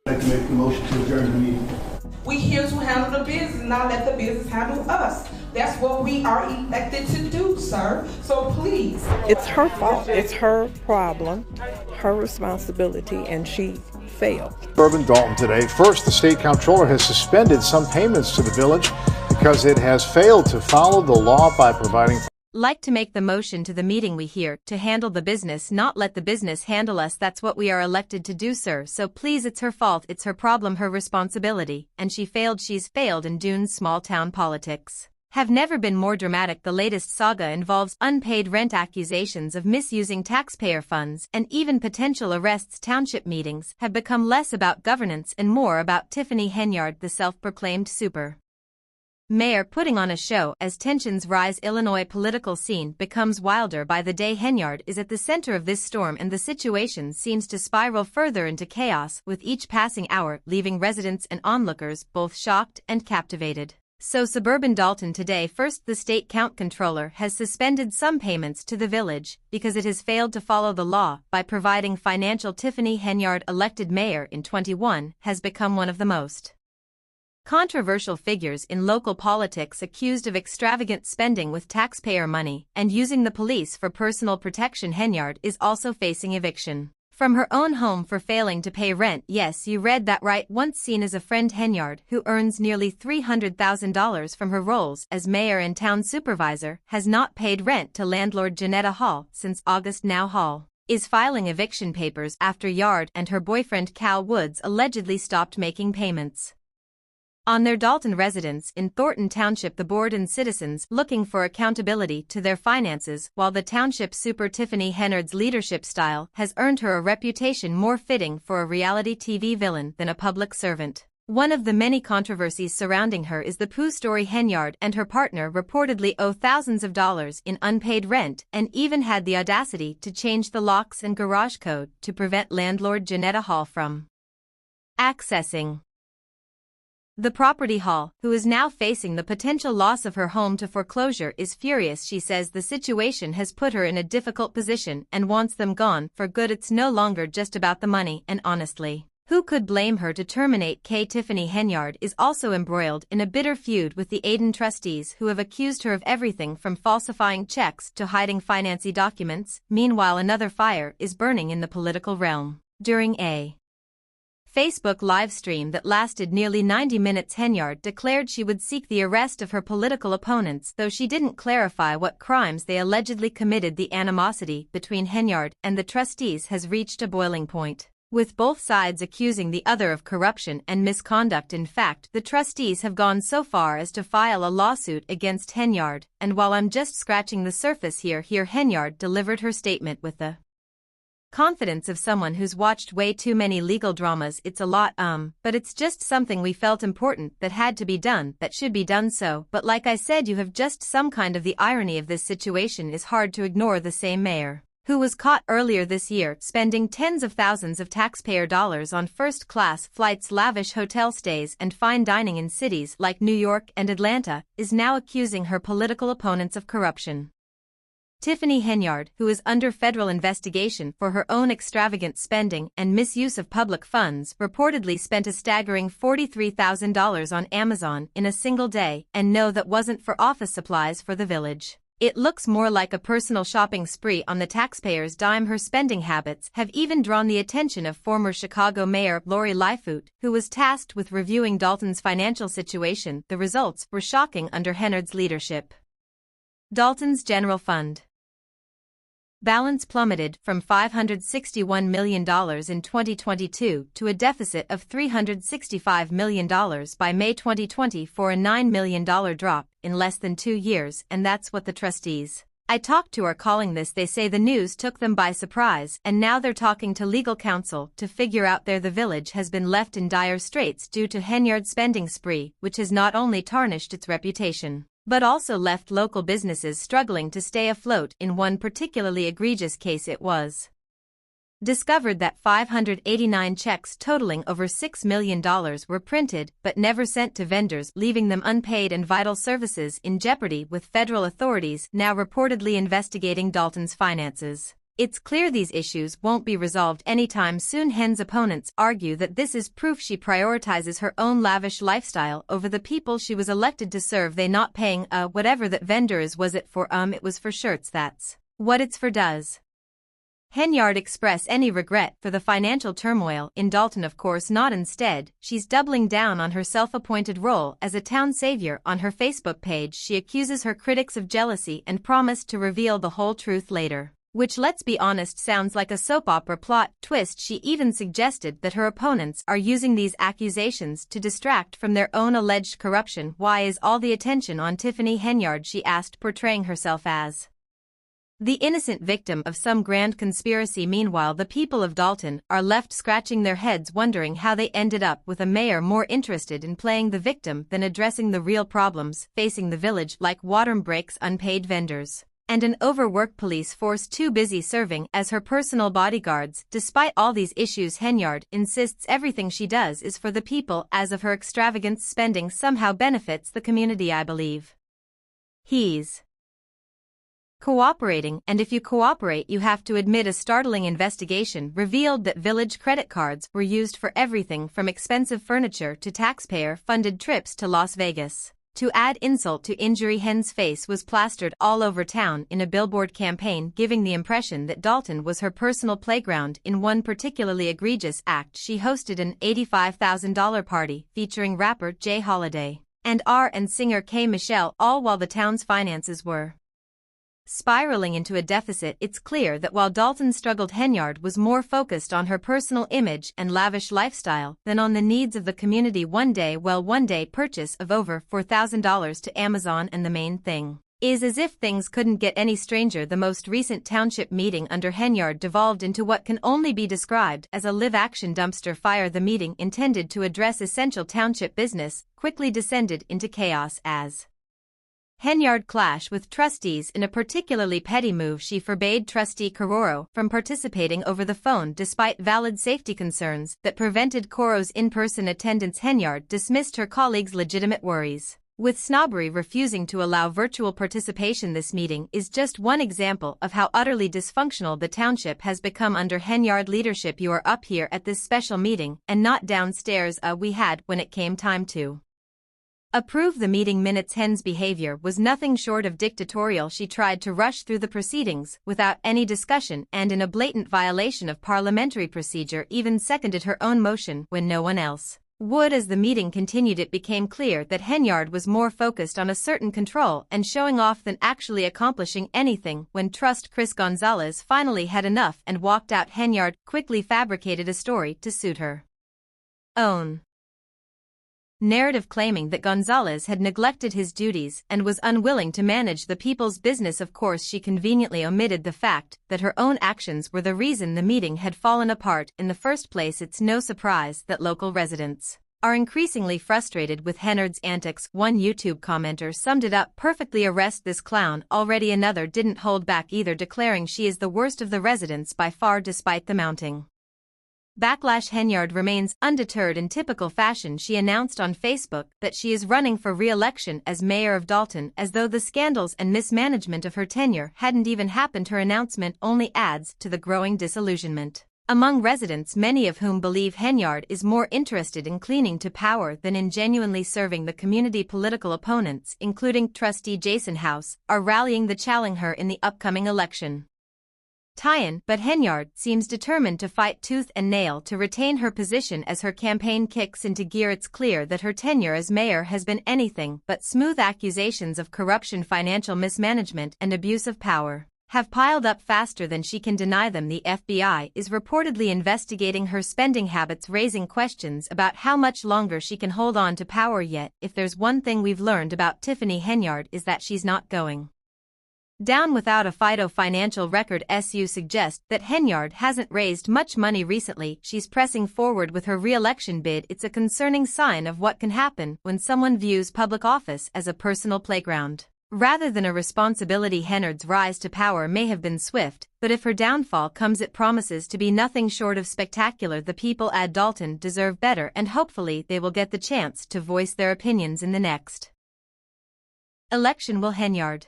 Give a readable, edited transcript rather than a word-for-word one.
I'd like to make the motion to adjourn the meeting. We here to handle the business, not let the business handle us. That's what we are elected to do, sir. So please. It's her fault. It's her problem, her responsibility, and she failed. Urban Dalton today. First, the state comptroller has suspended some payments to the village because it has failed to follow the law by providing. Like to make the motion to the meeting we here to handle the business, not let the business handle us. That's what we are elected to do, sir. So please, it's her fault, it's her problem, her responsibility, and she failed. She's failed. In Dune's small town politics have never been more dramatic. The latest saga involves unpaid rent, accusations of misusing taxpayer funds, and even potential arrests. Township meetings have become less about governance and more about Tiffany Henyard, the self-proclaimed super mayor, putting on a show. As tensions rise, Illinois political scene becomes wilder by the day. Henyard is at the center of this storm, and the situation seems to spiral further into chaos with each passing hour, leaving residents and onlookers both shocked and captivated. So suburban Dalton today. First, the state count controller has suspended some payments to the village because it has failed to follow the law by providing financial. Tiffany Henyard, elected mayor in 21, has become one of the most controversial figures in local politics, accused of extravagant spending with taxpayer money and using the police for personal protection. Henyard is also facing eviction from her own home for failing to pay rent. Yes, you read that right. Once seen as a friend, Henyard, who earns nearly $300,000 from her roles as mayor and town supervisor, has not paid rent to landlord Janetta Hall since August. Now Hall is filing eviction papers after Yard and her boyfriend Cal Woods allegedly stopped making payments on their Dalton residence in Thornton Township. The board and citizens looking for accountability to their finances, while the township super Tiffany Henyard's leadership style has earned her a reputation more fitting for a reality TV villain than a public servant. One of the many controversies surrounding her is the poo story. Henyard and her partner reportedly owe thousands of dollars in unpaid rent and even had the audacity to change the locks and garage code to prevent landlord Janetta Hall from accessing the property. Hall, who is now facing the potential loss of her home to foreclosure, is furious. She says the situation has put her in a difficult position and wants them gone for good. It's no longer just about the money, and honestly, who could blame her to terminate? Tiffany Henyard is also embroiled in a bitter feud with the Aiden trustees, who have accused her of everything from falsifying checks to hiding financing documents. Meanwhile, another fire is burning in the political realm. During a Facebook live stream that lasted nearly 90 minutes, Henyard declared she would seek the arrest of her political opponents, though she didn't clarify what crimes they allegedly committed. The animosity between Henyard and the trustees has reached a boiling point, with both sides accusing the other of corruption and misconduct. In fact, the trustees have gone so far as to file a lawsuit against Henyard. And while I'm just scratching the surface here, Henyard delivered her statement with the confidence of someone who's watched way too many legal dramas. It's a lot, but it's just something we felt important that had to be done, that should be done. So, but like I said, you have just some kind of the irony of this situation is hard to ignore. The same mayor who was caught earlier this year spending tens of thousands of taxpayer dollars on first-class flights, lavish hotel stays, and fine dining in cities like New York and Atlanta, is now accusing her political opponents of corruption. Tiffany Henyard, who is under federal investigation for her own extravagant spending and misuse of public funds, reportedly spent a staggering $43,000 on Amazon in a single day, and no, that wasn't for office supplies for the village. It looks more like a personal shopping spree on the taxpayers' dime. Her spending habits have even drawn the attention of former Chicago Mayor Lori Lightfoot, who was tasked with reviewing Dalton's financial situation. The results were shocking under Henyard's leadership. Dalton's general fund balance plummeted from $561 million in 2022 to a deficit of $365 million by May 2020, for a $9 million drop in less than 2 years, and that's what the trustees I talked to are calling this. They say the news took them by surprise, and now they're talking to legal counsel to figure out there. The village has been left in dire straits due to Henyard's spending spree, which has not only tarnished its reputation, but also left local businesses struggling to stay afloat. In one particularly egregious case, it was discovered that 589 checks totaling over $6 million were printed but never sent to vendors, leaving them unpaid and vital services in jeopardy, with federal authorities now reportedly investigating Dalton's finances. It's clear these issues won't be resolved anytime soon. Hen's opponents argue that this is proof she prioritizes her own lavish lifestyle over the people she was elected to serve. They not paying whatever that vendor is. Was it for it was for shirts. That's what it's for. Does Henyard express any regret for the financial turmoil in Dalton? Of course not. Instead, she's doubling down on her self-appointed role as a town savior. On her Facebook page, she accuses her critics of jealousy and promised to reveal the whole truth later, which, let's be honest, sounds like a soap opera plot twist. She even suggested that her opponents are using these accusations to distract from their own alleged corruption. Why is all the attention on Tiffany Henyard, she asked, portraying herself as the innocent victim of some grand conspiracy? Meanwhile, the people of Dalton are left scratching their heads, wondering how they ended up with a mayor more interested in playing the victim than addressing the real problems facing the village, like water breaks, unpaid vendors, and an overworked police force too busy serving as her personal bodyguards. Despite all these issues, Henyard insists everything she does is for the people, as if her extravagant spending somehow benefits the community. I believe he's cooperating, and if you cooperate you have to admit. A startling investigation revealed that village credit cards were used for everything from expensive furniture to taxpayer-funded trips to Las Vegas. To add insult to injury, Hen's face was plastered all over town in a billboard campaign, giving the impression that Dalton was her personal playground. In one particularly egregious act, she hosted an $85,000 party featuring rapper Jay Holiday and singer K. Michelle, all while the town's finances were spiraling into a deficit. It's clear that while Dalton struggled, Henyard was more focused on her personal image and lavish lifestyle than on the needs of the community. One day purchase of over $4,000 to Amazon, and the main thing is, as if things couldn't get any stranger, the most recent township meeting under Henyard devolved into what can only be described as a live-action dumpster fire. The meeting, intended to address essential township business, quickly descended into chaos as Henyard clashed with trustees in a particularly petty move. She forbade trustee Cororo from participating over the phone despite valid safety concerns that prevented Coro's in-person attendance. Henyard dismissed her colleagues' legitimate worries, with snobbery refusing to allow virtual participation. This meeting is just one example of how utterly dysfunctional the township has become under Henyard leadership. You are up here at this special meeting and not downstairs. We had, when it came time to approve the meeting minutes, Hen's behavior was nothing short of dictatorial. She tried to rush through the proceedings without any discussion, and in a blatant violation of parliamentary procedure even seconded her own motion when no one else would. As the meeting continued, it became clear that Henyard was more focused on asserting control and showing off than actually accomplishing anything. When Trust Chris Gonzalez finally had enough and walked out, Henyard quickly fabricated a story to suit her own narrative, claiming that Gonzalez had neglected his duties and was unwilling to manage the people's business. Of course, she conveniently omitted the fact that her own actions were the reason the meeting had fallen apart in the first place. It's no surprise that local residents are increasingly frustrated with Henyard's antics. One YouTube commenter summed it up perfectly: arrest this clown already. Another didn't hold back either, declaring she is the worst of the residents by far. Despite the mounting backlash, Henyard remains undeterred. In typical fashion, she announced on Facebook that she is running for re-election as mayor of Dalton, as though the scandals and mismanagement of her tenure hadn't even happened. Her announcement only adds to the growing disillusionment among residents, many of whom believe Henyard is more interested in clinging to power than in genuinely serving the community. Political opponents, including trustee Jason House, are rallying to challenge her in the upcoming election. But Henyard seems determined to fight tooth and nail to retain her position as her campaign kicks into gear. It's clear that her tenure as mayor has been anything but smooth. Accusations of corruption, financial mismanagement, and abuse of power have piled up faster than she can deny them. The FBI is reportedly investigating her spending habits, raising questions about how much longer she can hold on to power. Yet, if there's one thing we've learned about Tiffany Henyard, is that she's not going down without a fight. Financial record SU suggest that Henyard hasn't raised much money recently. She's pressing forward with her re-election bid. It's a concerning sign of what can happen when someone views public office as a personal playground rather than a responsibility. Henyard's rise to power may have been swift, but if her downfall comes, it promises to be nothing short of spectacular. The people at Dalton deserve better, and hopefully they will get the chance to voice their opinions in the next election. Will Henyard